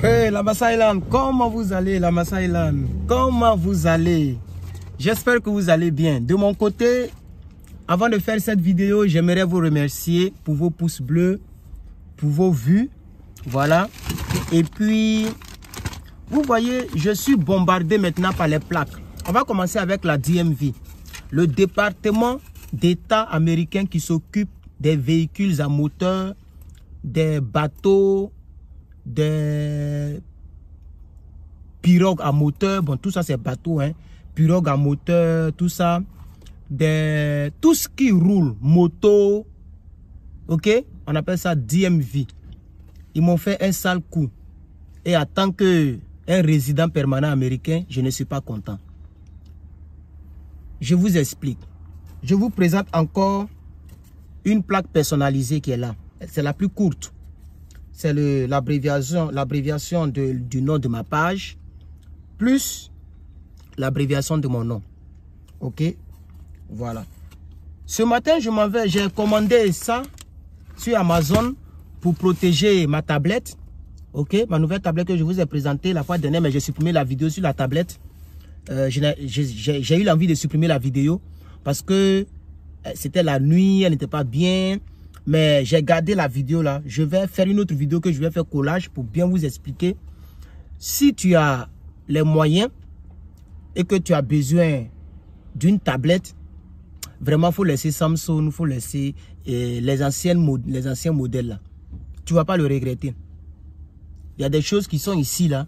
Hey, la Massa Island, comment vous allez, la Massa Island? Comment vous allez? J'espère que vous allez bien. De mon côté, avant de faire cette vidéo, j'aimerais vous remercier pour vos pouces bleus, pour vos vues. Voilà. Et puis, vous voyez, je suis bombardé maintenant par les plaques. On va commencer avec la DMV, le département d'État américain qui s'occupe des véhicules à moteur, des bateaux, des pirogues à moteur. Bon, tout ça c'est bateau, hein. Pirogues à moteur, tout ça. Tout ce qui roule, moto, ok, on appelle ça DMV. Ils m'ont fait un sale coup. Et en tant qu'un résident permanent américain, je ne suis pas content. Je vous explique. Je vous présente encore une plaque personnalisée qui est là. C'est la plus courte. C'est l'abréviation du nom de ma page, plus l'abréviation de mon nom. Ok? Voilà. Ce matin, j'ai commandé ça sur Amazon pour protéger ma tablette. Ok? Ma nouvelle tablette que je vous ai présentée la fois dernière, mais j'ai supprimé la vidéo sur la tablette. J'ai eu l'envie de supprimer la vidéo parce que c'était la nuit, elle n'était pas bien. Mais j'ai gardé la vidéo là. Je vais faire une autre vidéo que je vais faire collage pour bien vous expliquer. Si tu as les moyens et que tu as besoin d'une tablette, vraiment il faut laisser Samsung, il faut laisser les anciens modèles là. Tu ne vas pas le regretter. Il y a des choses qui sont ici là.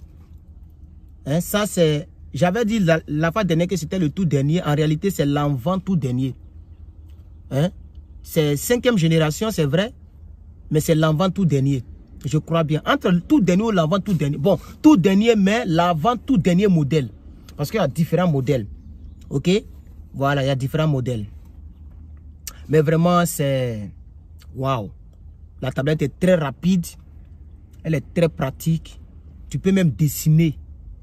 Hein, ça c'est... J'avais dit la fois dernière que c'était le tout dernier. En réalité c'est l'avant tout dernier. Hein? C'est 5e génération, c'est vrai, mais c'est l'avant tout dernier. Je crois bien. Entre le tout dernier ou l'avant tout dernier. Bon, tout dernier, mais l'avant tout dernier modèle. Parce qu'il y a différents modèles. Ok? Voilà, il y a différents modèles. Mais vraiment, c'est... Waouh! La tablette est très rapide. Elle est très pratique. Tu peux même dessiner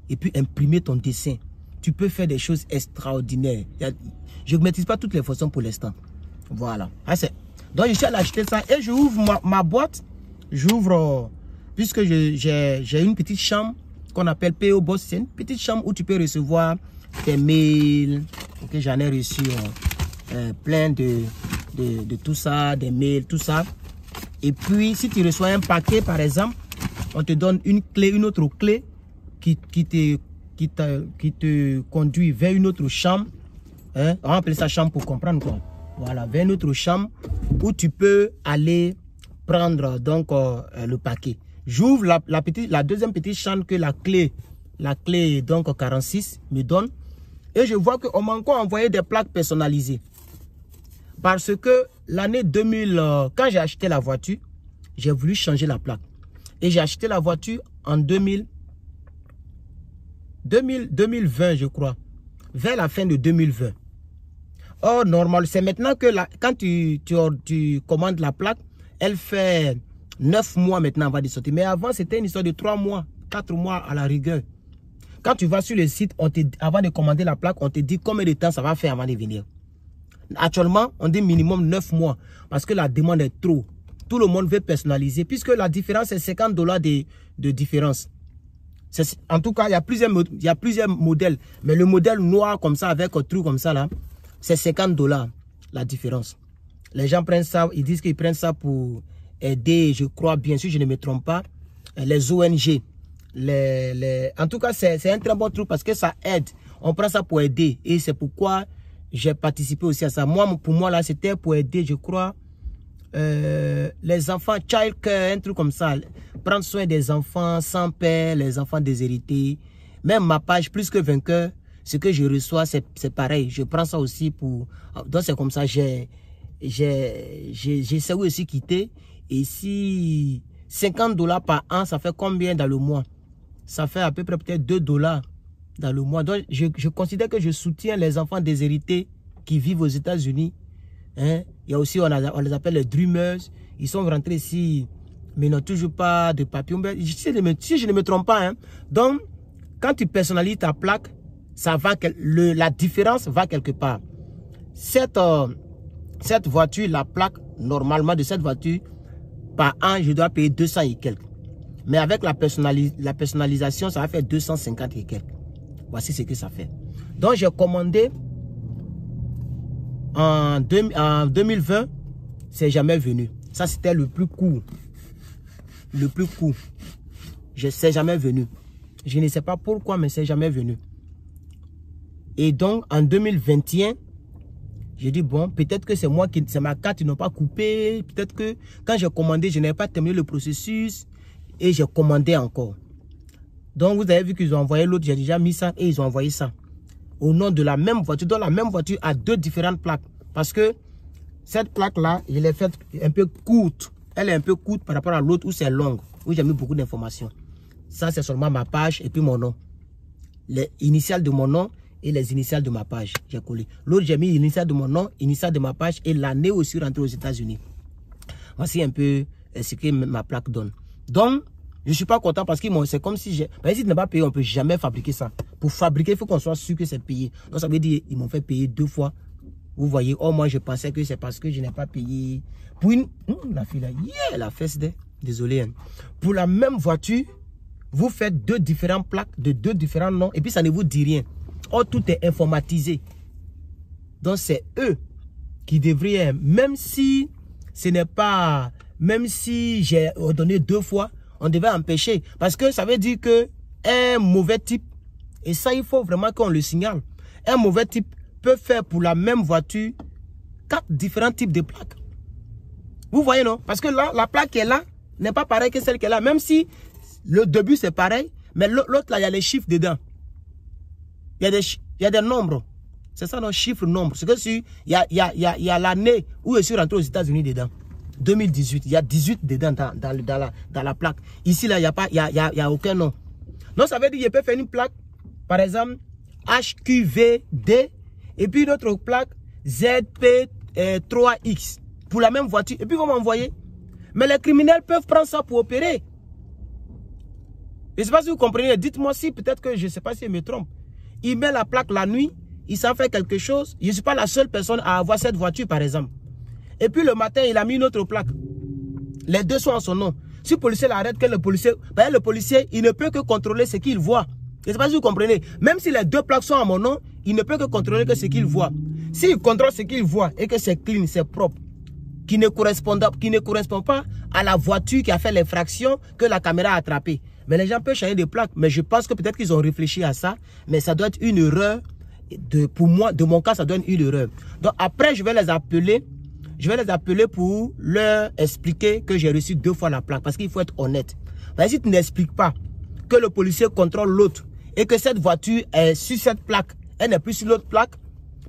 et puis imprimer ton dessin. Tu peux faire des choses extraordinaires. Je ne maîtrise pas toutes les fonctions pour l'instant. Voilà. Donc, je suis allé acheter ça et je ouvre ma boîte. J'ouvre, puisque j'ai une petite chambre qu'on appelle PO Box. C'est une petite chambre où tu peux recevoir tes mails. Ok, j'en ai reçu plein de tout ça, des mails, tout ça. Et puis, si tu reçois un paquet, par exemple, on te donne une clé, une autre clé qui te conduit vers une autre chambre. Hein? On va appeler ça chambre pour comprendre quoi. Voilà, vers une autre chambre où tu peux aller prendre donc le paquet. J'ouvre la deuxième petite chambre que la clé donc 46 me donne. Et je vois qu'on m'a encore envoyé des plaques personnalisées. Parce que l'année 2000, quand j'ai acheté la voiture, j'ai voulu changer la plaque. Et j'ai acheté la voiture en 2020, je crois. Vers la fin de 2020. Or, normal, c'est maintenant que quand tu commandes la plaque, elle fait 9 mois maintenant avant de sortir. Mais avant, c'était une histoire de 3 mois, 4 mois à la rigueur. Quand tu vas sur le site, avant de commander la plaque, on te dit combien de temps ça va faire avant de venir. Actuellement, on dit minimum 9 mois parce que la demande est trop. Tout le monde veut personnaliser puisque la différence est $50 de différence. En tout cas, il y a plusieurs modèles. Mais le modèle noir comme ça, avec un truc comme ça là, c'est $50 la différence. Les gens prennent ça, ils disent qu'ils prennent ça pour aider, je crois bien sûr, je ne me trompe pas, les ONG. En tout cas, c'est un très bon truc parce que ça aide. On prend ça pour aider et c'est pourquoi j'ai participé aussi à ça. Pour moi, là, c'était pour aider, je crois, les enfants, child care, un truc comme ça. Prendre soin des enfants sans père, les enfants déshérités. Même ma page, plus que vainqueur, ce que je reçois, c'est pareil. Je prends ça aussi pour... Donc, c'est comme ça, j'ai aussi quitté. Et si $50 par an, ça fait combien dans le mois? Ça fait à peu près peut-être $2 dans le mois. Donc, je considère que je soutiens les enfants déshérités qui vivent aux États-Unis. Hein? Il y a aussi, on les appelle les Dreamers. Ils sont rentrés ici, mais n'ont toujours pas de papier. Si je ne me trompe pas, hein? Donc, quand tu personnalises ta plaque, ça va la différence va quelque part. Cette voiture, la plaque, normalement de cette voiture, par an, je dois payer 200 et quelques. Mais avec la personnalisation, ça va faire 250 et quelques. Voici ce que ça fait. Donc, j'ai commandé en 2020, c'est jamais venu. Ça, c'était le plus court. Le plus court. Je ne sais jamais venu. Je ne sais pas pourquoi, mais c'est jamais venu. Et donc, en 2021, j'ai dit, bon, peut-être que c'est moi qui, c'est ma carte, ils n'ont pas coupé. Peut-être que quand j'ai commandé, je n'avais pas terminé le processus et j'ai commandé encore. Donc, vous avez vu qu'ils ont envoyé l'autre, j'ai déjà mis ça et ils ont envoyé ça. Au nom de la même voiture. Donc, la même voiture a deux différentes plaques. Parce que cette plaque-là, je l'ai faite un peu courte. Elle est un peu courte par rapport à l'autre où c'est longue, où j'ai mis beaucoup d'informations. Ça, c'est seulement ma page et puis mon nom. Les initiales de mon nom et les initiales de ma page. J'ai collé. L'autre, j'ai mis l'initiale de mon nom, initiale de ma page et l'année où je suis rentré aux États-Unis. Voici un peu ce que ma plaque donne. Donc, je ne suis pas content parce que c'est comme si j'ai... Si tu n'es pas payé, on ne peut jamais fabriquer ça. Pour fabriquer, il faut qu'on soit sûr que c'est payé. Donc, ça veut dire qu'ils m'ont fait payer 2 fois. Vous voyez, oh, moi, je pensais que c'est parce que je n'ai pas payé. Pour une... la fille là, yeah, la fesse de... Désolé. Hein. Pour la même voiture, vous faites 2 différentes plaques de 2 différents noms et puis ça ne vous dit rien. Oh, tout est informatisé. Donc, c'est eux qui devraient, même si ce n'est pas... Même si j'ai donné 2 fois, on devait empêcher. Parce que ça veut dire que un mauvais type, et ça, il faut vraiment qu'on le signale. Un mauvais type peut faire pour la même voiture 4 différents types de plaques. Vous voyez, non? Parce que là, la plaque qui est là n'est pas pareille que celle qui est là. Même si le début, c'est pareil, mais l'autre, là, il y a les chiffres dedans. Il y a des nombres. C'est ça, nos chiffres, nombres. C'est que si, il y a l'année où je suis rentré aux États-Unis dedans. 2018, il y a 18 dedans dans la plaque. Ici, là, il n'y a aucun nom. Donc, ça veut dire qu'il peut faire une plaque, par exemple, HQVD, et puis une autre plaque, ZP3X, pour la même voiture. Et puis, ils vont m'envoyer. Mais les criminels peuvent prendre ça pour opérer. Je ne sais pas si vous comprenez. Dites-moi si, peut-être que je ne sais pas si je me trompe. Il met la plaque la nuit, il s'en fait quelque chose. Je ne suis pas la seule personne à avoir cette voiture, par exemple. Et puis le matin, il a mis une autre plaque. Les deux sont en son nom. Si le policier l'arrête, que le policier, il ne peut que contrôler ce qu'il voit. Je ne sais pas si vous comprenez. Même si les 2 plaques sont à mon nom, il ne peut que contrôler que ce qu'il voit. S'il contrôle ce qu'il voit et que c'est clean, c'est propre, qui ne correspond pas à la voiture qui a fait l'infraction que la caméra a attrapé. Mais les gens peuvent changer de plaque. Mais je pense que peut-être qu'ils ont réfléchi à ça. Mais ça doit être une erreur. Pour moi, de mon cas, ça doit être une erreur. Donc après, je vais les appeler. Je vais les appeler pour leur expliquer que j'ai reçu 2 fois la plaque. Parce qu'il faut être honnête. Parce que si tu n'expliques pas que le policier contrôle l'autre et que cette voiture est sur cette plaque, elle n'est plus sur l'autre plaque,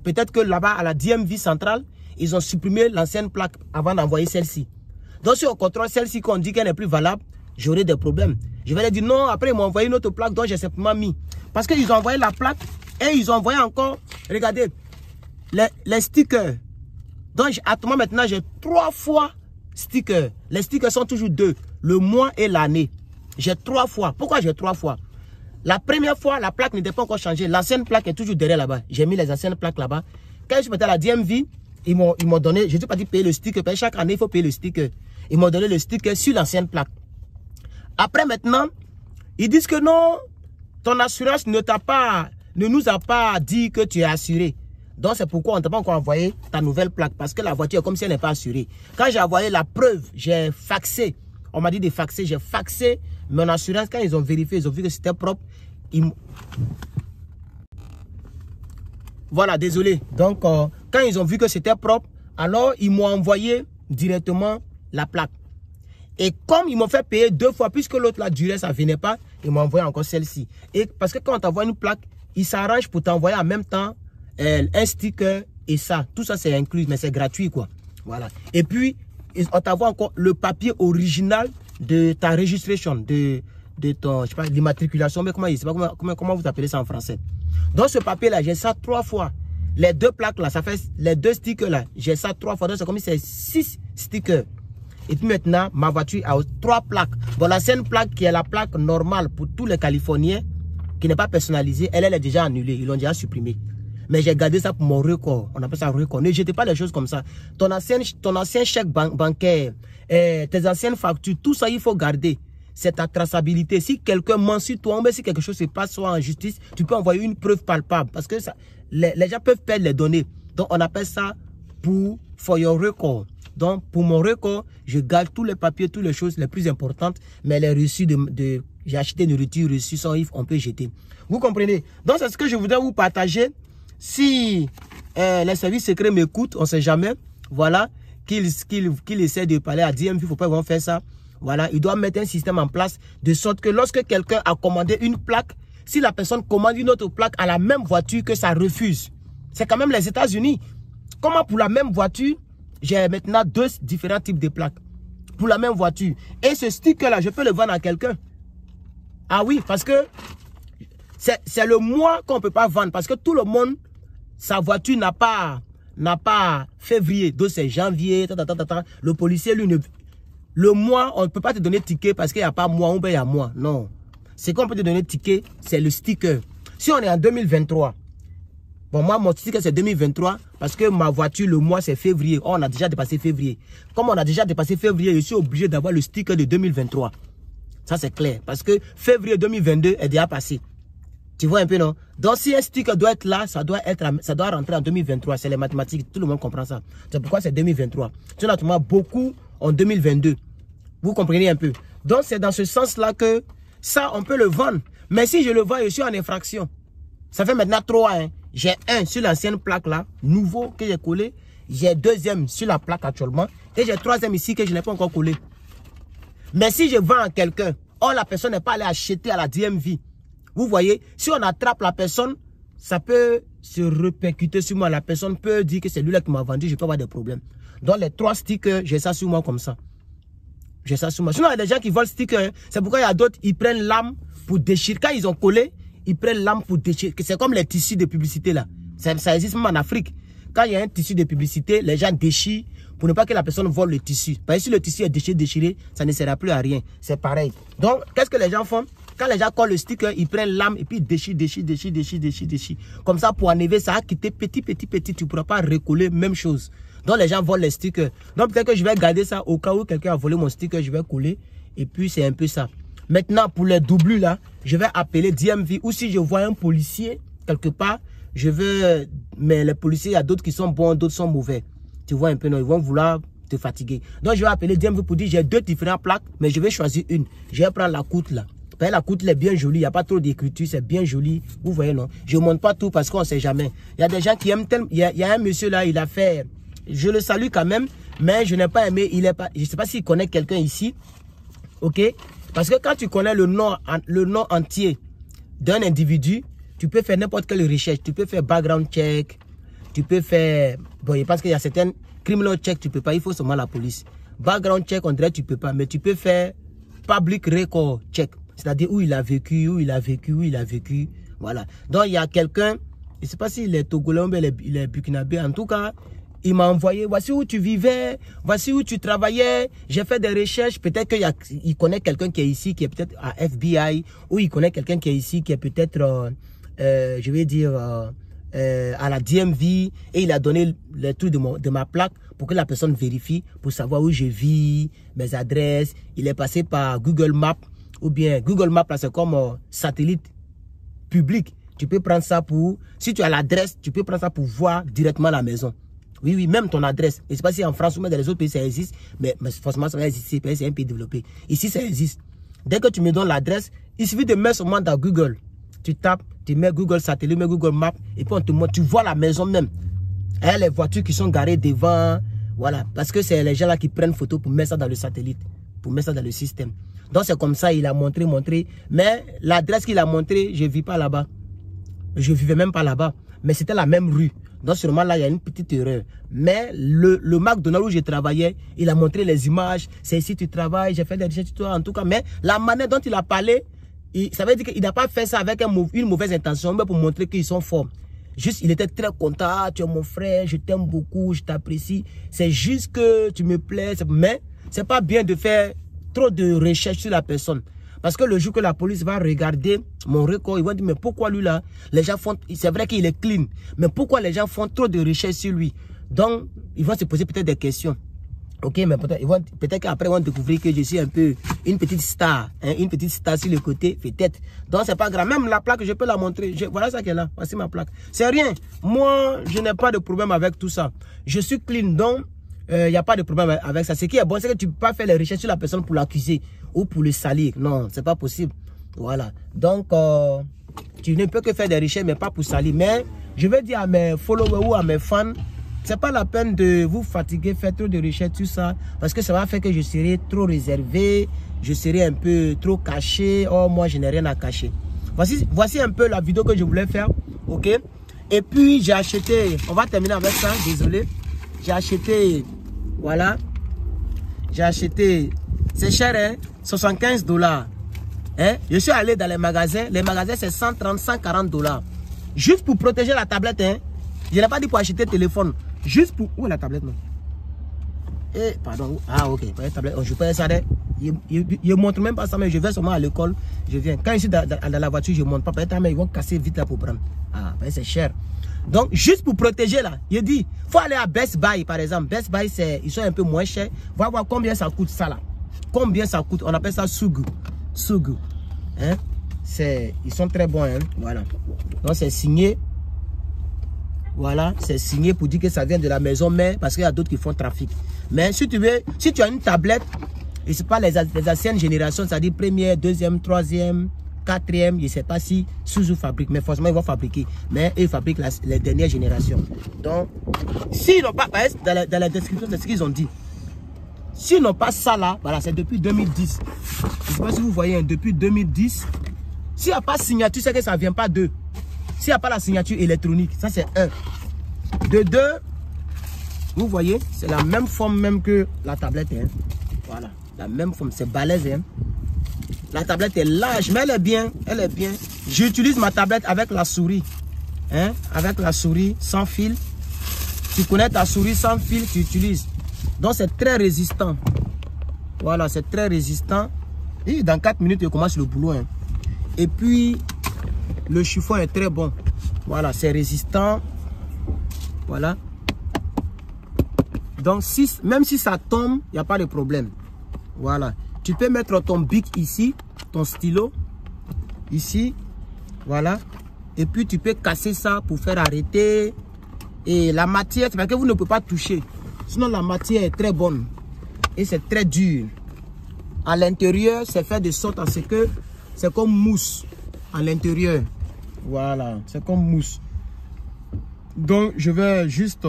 peut-être que là-bas, à la DMV centrale, ils ont supprimé l'ancienne plaque avant d'envoyer celle-ci. Donc si on contrôle celle-ci, qu'on dit qu'elle n'est plus valable, j'aurai des problèmes. Je vais leur dire non, après ils m'ont envoyé une autre plaque dont j'ai simplement mis. Parce qu'ils ont envoyé la plaque et ils ont envoyé encore, regardez, les stickers. Donc, actuellement, maintenant, j'ai 3 fois stickers. Les stickers sont toujours 2. Le mois et l'année. J'ai 3 fois. Pourquoi j'ai 3 fois? La première fois, la plaque n'était pas encore changée. L'ancienne plaque est toujours derrière là-bas. J'ai mis les anciennes plaques là-bas. Quand je suis parti à la DMV, ils m'ont donné, je ne suis pas dit payer le sticker. Parce que chaque année, il faut payer le sticker. Ils m'ont donné le sticker sur l'ancienne plaque. Après, maintenant, ils disent que non, ton assurance ne nous a pas dit que tu es assuré. Donc, c'est pourquoi on ne t'a pas encore envoyé ta nouvelle plaque. Parce que la voiture est comme si elle n'est pas assurée. Quand j'ai envoyé la preuve, j'ai faxé. On m'a dit de faxer. J'ai faxé mon assurance. Quand ils ont vérifié, ils ont vu que c'était propre. Voilà, désolé. Donc, quand ils ont vu que c'était propre, alors ils m'ont envoyé directement la plaque. Et comme ils m'ont fait payer 2 fois, puisque l'autre la durée, ça ne venait pas, ils m'ont envoyé encore celle-ci. Et parce que quand on t'envoie une plaque, ils s'arrangent pour t'envoyer en même temps un sticker et ça. Tout ça, c'est inclus, mais c'est gratuit, quoi. Voilà. Et puis, on t'envoie encore le papier original de ta registration, de ton, je sais pas, l'immatriculation, mais comment vous appelez ça en français? Donc, ce papier-là, j'ai ça 3 fois. Les 2 plaques-là, ça fait les 2 stickers-là, j'ai ça 3 fois. Donc, c'est comme si c'est 6 stickers. Et puis maintenant, ma voiture a 3 plaques. Bon, l'ancienne plaque qui est la plaque normale pour tous les Californiens, qui n'est pas personnalisée, elle est déjà annulée. Ils l'ont déjà supprimée. Mais j'ai gardé ça pour mon record. On appelle ça record. Ne jetez pas les choses comme ça. Ton ancien chèque bancaire, tes anciennes factures, tout ça, il faut garder. c'est ta traçabilité. Si quelqu'un ment sur toi, ou même si quelque chose se passe soit en justice, tu peux envoyer une preuve palpable. Parce que ça, les gens peuvent perdre les données. Donc, on appelle ça for your record. Donc, pour mon record, je garde tous les papiers, toutes les choses les plus importantes, mais les reçus j'ai acheté une nourriture reçue, on peut jeter. Vous comprenez? Donc, c'est ce que je voudrais vous partager. Si les services secrets m'écoutent, on ne sait jamais, voilà, qu'ils essaient de parler à DMV, il ne faut pas vraiment faire ça. Voilà, il doit mettre un système en place de sorte que lorsque quelqu'un a commandé une plaque, si la personne commande une autre plaque à la même voiture, que ça refuse. C'est quand même les États-Unis. Comment pour la même voiture, j'ai maintenant 2 différents types de plaques pour la même voiture. Et ce sticker-là, je peux le vendre à quelqu'un. Ah oui, parce que c'est le mois qu'on ne peut pas vendre. Parce que tout le monde, sa voiture n'a pas février. Donc c'est janvier. Le policier, lui, le mois, on ne peut pas te donner ticket parce qu'il n'y a pas mois ou bien il y a mois. Non. Ce qu'on peut te donner ticket, c'est le sticker. Si on est en 2023, bon, moi, mon sticker, c'est 2023 parce que ma voiture, le mois, c'est février. Oh, on a déjà dépassé février. Comme on a déjà dépassé février, je suis obligé d'avoir le sticker de 2023. Ça, c'est clair. Parce que février 2022 est déjà passé. Tu vois un peu, non? Donc, si un sticker doit être là, ça doit rentrer en 2023. C'est les mathématiques. Tout le monde comprend ça. C'est pourquoi c'est 2023. Tu en as beaucoup en 2022. Vous comprenez un peu? Donc, c'est dans ce sens-là que ça, on peut le vendre. Mais si je le vends, je suis en infraction. Ça fait maintenant 3, hein. J'ai un sur l'ancienne plaque là, nouveau que j'ai collé. J'ai 2e sur la plaque actuellement. Et j'ai 3e ici que je n'ai pas encore collé. Mais si je vends à quelqu'un, or la personne n'est pas allée acheter à la DMV. Vous voyez, si on attrape la personne, ça peut se répercuter sur moi. La personne peut dire que c'est lui là qui m'a vendu, je peux avoir des problèmes. Donc les 3 stickers, j'ai ça sur moi comme ça. J'ai ça sur moi. Sinon, il y a des gens qui volent stickers. Hein. C'est pourquoi il y a d'autres, ils prennent l'âme pour déchirer. Quand ils ont collé, ils prennent l'âme pour déchirer. C'est comme les tissus de publicité là. Ça existe même en Afrique. Quand il y a un tissu de publicité, les gens déchirent pour ne pas que la personne vole le tissu. Parce que si le tissu est déchiré, ça ne sert plus à rien. C'est pareil. Donc, qu'est-ce que les gens font? Quand les gens collent le sticker, ils prennent l'âme et puis ils déchirent. Comme ça, pour enlever, ça a quitté petit. Tu ne pourras pas recoller, même chose. Donc, les gens volent les stickers. Donc, peut-être que je vais garder ça au cas où quelqu'un a volé mon sticker, je vais coller. Et puis, c'est un peu ça. Maintenant, pour les doublus là, je vais appeler DMV. Ou si je vois un policier quelque part, je veux... Mais les policiers, il y a d'autres qui sont bons, d'autres sont mauvais. Tu vois un peu, non, ils vont vouloir te fatiguer. Donc, je vais appeler DMV pour dire, j'ai 2 différentes plaques, mais je vais choisir une. Je vais prendre la coute là. La coute est bien jolie, il n'y a pas trop d'écriture, c'est bien joli. Vous voyez, non? Je ne montre pas tout parce qu'on ne sait jamais. Il y a des gens qui aiment tellement... Il y a un monsieur là, il a fait... Je le salue quand même, mais je n'ai pas aimé. Il est pas... Je ne sais pas s'il connaît quelqu'un ici. Ok? Parce que quand tu connais le nom entier d'un individu, tu peux faire n'importe quelle recherche. Tu peux faire background check. Tu peux faire... Bon, je pense qu'il y a certaines criminal check, tu ne peux pas. Il faut seulement la police. Background check, on dirait que tu ne peux pas. Mais tu peux faire public record check. C'est-à-dire où il a vécu, Voilà. Donc, il y a quelqu'un, je ne sais pas s'il est togolais ou il est burkinabé. En tout cas, il m'a envoyé, voici où tu vivais, voici où tu travaillais. J'ai fait des recherches. Peut-être qu'il connaît quelqu'un qui est ici, qui est peut-être à FBI, ou il connaît quelqu'un qui est ici, qui est peut-être, je vais dire, à la DMV. Et il a donné le truc de ma plaque pour que la personne vérifie, pour savoir où je vis, mes adresses. Il est passé par Google Maps. Ou bien Google Maps, c'est comme satellite public. Tu peux prendre ça pour... Si tu as l'adresse, tu peux prendre ça pour voir directement la maison. Oui, même ton adresse. Je ne sais pas si en France ou même dans les autres pays ça existe. Mais forcément, ça va exister. C'est un pays développé. Ici, ça existe. Dès que tu me donnes l'adresse, il suffit de mettre seulement dans Google. Tu tapes, tu mets Google satellite, tu mets Google Maps. Et puis on te montre, tu vois la maison même. Et les voitures qui sont garées devant. Voilà. Parce que c'est les gens là qui prennent photo pour mettre ça dans le satellite. Pour mettre ça dans le système. Donc c'est comme ça, il a montré. Mais l'adresse qu'il a montré, je ne vis pas là-bas. Je ne vivais même pas là-bas. Mais c'était la même rue. Donc sûrement là, il y a une petite erreur. Mais le McDonald's où je travaillais, il a montré les images. C'est ici tu travailles, j'ai fait des recherches, en tout cas. Mais la manière dont il a parlé, ça veut dire qu'il n'a pas fait ça avec une mauvaise intention, mais pour montrer qu'ils sont forts. Juste, il était très content. Ah, tu es mon frère, je t'aime beaucoup, je t'apprécie. C'est juste que tu me plais. Mais c'est pas bien de faire trop de recherches sur la personne. Parce que le jour que la police va regarder mon record, ils vont dire, mais pourquoi lui là, les gens font, c'est vrai qu'il est clean, mais pourquoi les gens font trop de recherches sur lui? Donc, ils vont se poser peut-être des questions. Ok, mais peut-être qu'après, ils vont découvrir que je suis un peu une petite star. Hein, une petite star sur le côté, peut-être. Donc, c'est pas grave. Même la plaque, je peux la montrer. Voilà ça qui est là. Voici ma plaque. C'est rien. Moi, je n'ai pas de problème avec tout ça. Je suis clean, donc il n'y a pas de problème avec ça. Ce qui est bon, c'est que tu ne peux pas faire les recherches sur la personne pour l'accuser ou pour le salir. Non, c'est pas possible. Voilà. Donc, tu ne peux que faire des recherches, mais pas pour salir. Mais je vais dire à mes followers ou à mes fans, c'est pas la peine de vous fatiguer, faire trop de recherches, tout ça, parce que ça va faire que je serai trop réservé, je serai un peu trop caché. Oh, moi, je n'ai rien à cacher. Voici un peu la vidéo que je voulais faire, ok? Et puis, j'ai acheté, on va terminer avec ça, désolé. J'ai acheté, voilà. J'ai acheté, c'est cher, hein? 75 $. Hein? Je suis allé dans les magasins c'est 130, 140 $. Juste pour protéger la tablette, hein? Je n'ai pas dit pour acheter téléphone. Juste pour... Où est la tablette, non? Eh, pardon. Ah, ok. Tablette. Oh, je peux ça. Je ne montre même pas ça, mais je vais seulement à l'école. Je viens. Quand je suis dans la voiture, je ne montre pas. Peut-être, mais ils vont casser vite là pour prendre. Ah, c'est cher. Donc, juste pour protéger là, je dis, il faut aller à Best Buy, par exemple. Best Buy, ils sont un peu moins chers. On va voir combien ça coûte ça là. Combien ça coûte. On appelle ça Sugu. Sugu. Hein? Ils sont très bons. Hein? Voilà. Donc, c'est signé. Voilà, c'est signé pour dire que ça vient de la maison mère, parce qu'il y a d'autres qui font trafic. Mais si tu as une tablette, et c'est pas les anciennes générations, c'est-à-dire première, deuxième, troisième, quatrième, je ne sais pas si Suzu fabrique, mais forcément ils vont fabriquer. Mais ils fabriquent les dernières générations. Donc, s'ils n'ont pas, dans la description, c'est ce qu'ils ont dit. S'ils n'ont pas ça là, voilà, c'est depuis 2010. Je ne sais pas si vous voyez, depuis 2010. S'il n'y a pas de signature, c'est que ça ne vient pas d'eux. S'il n'y a pas la signature électronique, ça c'est 1. De 2, vous voyez, c'est la même forme même que la tablette. Hein. Voilà, la même forme, c'est balèze. Hein. La tablette est large, mais elle est bien. Elle est bien. J'utilise ma tablette avec la souris. Hein, avec la souris sans fil. Tu connais ta souris sans fil, tu utilises. Donc c'est très résistant. Voilà, c'est très résistant. Et dans 4 minutes, je commence le boulot. Hein. Et puis... le chiffon est très bon. Voilà, c'est résistant. Voilà. Donc, même si ça tombe, il n'y a pas de problème. Voilà. Tu peux mettre ton bic ici, ton stylo. Ici. Voilà. Et puis, tu peux casser ça pour faire arrêter. Et la matière, c'est parce que vous ne pouvez pas toucher. Sinon, la matière est très bonne. Et c'est très dur. À l'intérieur, c'est fait de sorte à ce que c'est comme mousse. À l'intérieur, voilà, c'est comme mousse. Donc je vais juste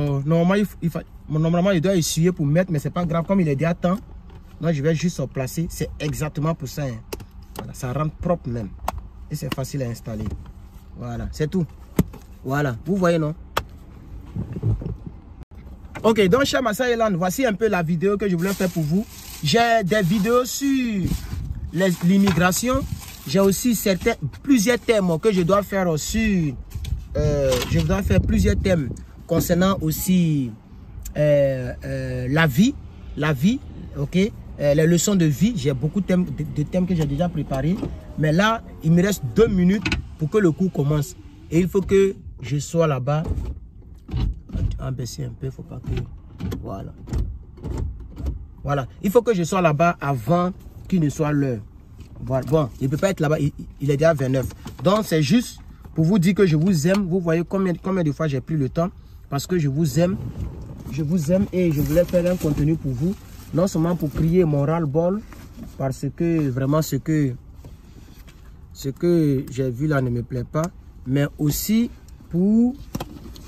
normalement il doit essuyer pour mettre, mais c'est pas grave, comme il est déjà temps. Donc je vais juste placer. C'est exactement pour ça. Hein. Voilà, ça rend propre même et c'est facile à installer. Voilà, c'est tout. Voilà, vous voyez, non? Ok, donc cher Massa Elan, voici un peu la vidéo que je voulais faire pour vous. J'ai des vidéos sur l'immigration. J'ai aussi plusieurs thèmes que je dois faire sur. Je dois faire plusieurs thèmes concernant aussi la vie, ok, les leçons de vie. J'ai beaucoup de thèmes que j'ai déjà préparés, mais là il me reste 2 minutes pour que le cours commence et il faut que je sois là-bas. Baisser un peu, faut pas que voilà, il faut que je sois là-bas avant qu'il ne soit l'heure. Voilà. Bon, il ne peut pas être là-bas, il est déjà 29. Donc, c'est juste pour vous dire que je vous aime. Vous voyez combien de fois j'ai pris le temps. Parce que je vous aime. Je vous aime et je voulais faire un contenu pour vous. Non seulement pour crier mon ras-le-bol. Parce que vraiment ce que j'ai vu là ne me plaît pas. Mais aussi pour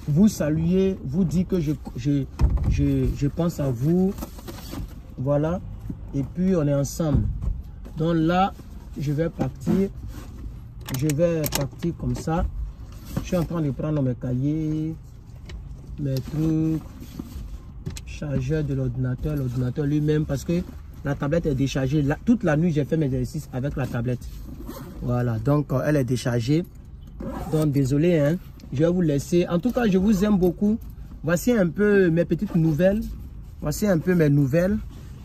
vous saluer, vous dire que je pense à vous. Voilà. Et puis, on est ensemble. Donc là, je vais partir comme ça. Je suis en train de prendre mes cahiers, mes trucs, chargeur de l'ordinateur lui-même, parce que la tablette est déchargée. Toute la nuit, j'ai fait mes exercices avec la tablette. Voilà, donc elle est déchargée. Donc désolé, hein, je vais vous laisser. En tout cas, je vous aime beaucoup. Voici un peu mes petites nouvelles. Voici un peu mes nouvelles.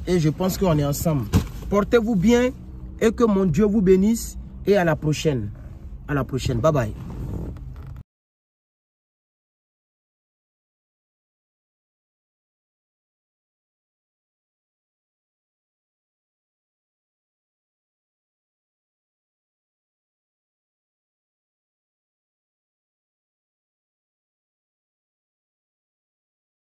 Et je pense qu'on est ensemble. Portez-vous bien et que mon Dieu vous bénisse. Et à la prochaine. À la prochaine. Bye bye.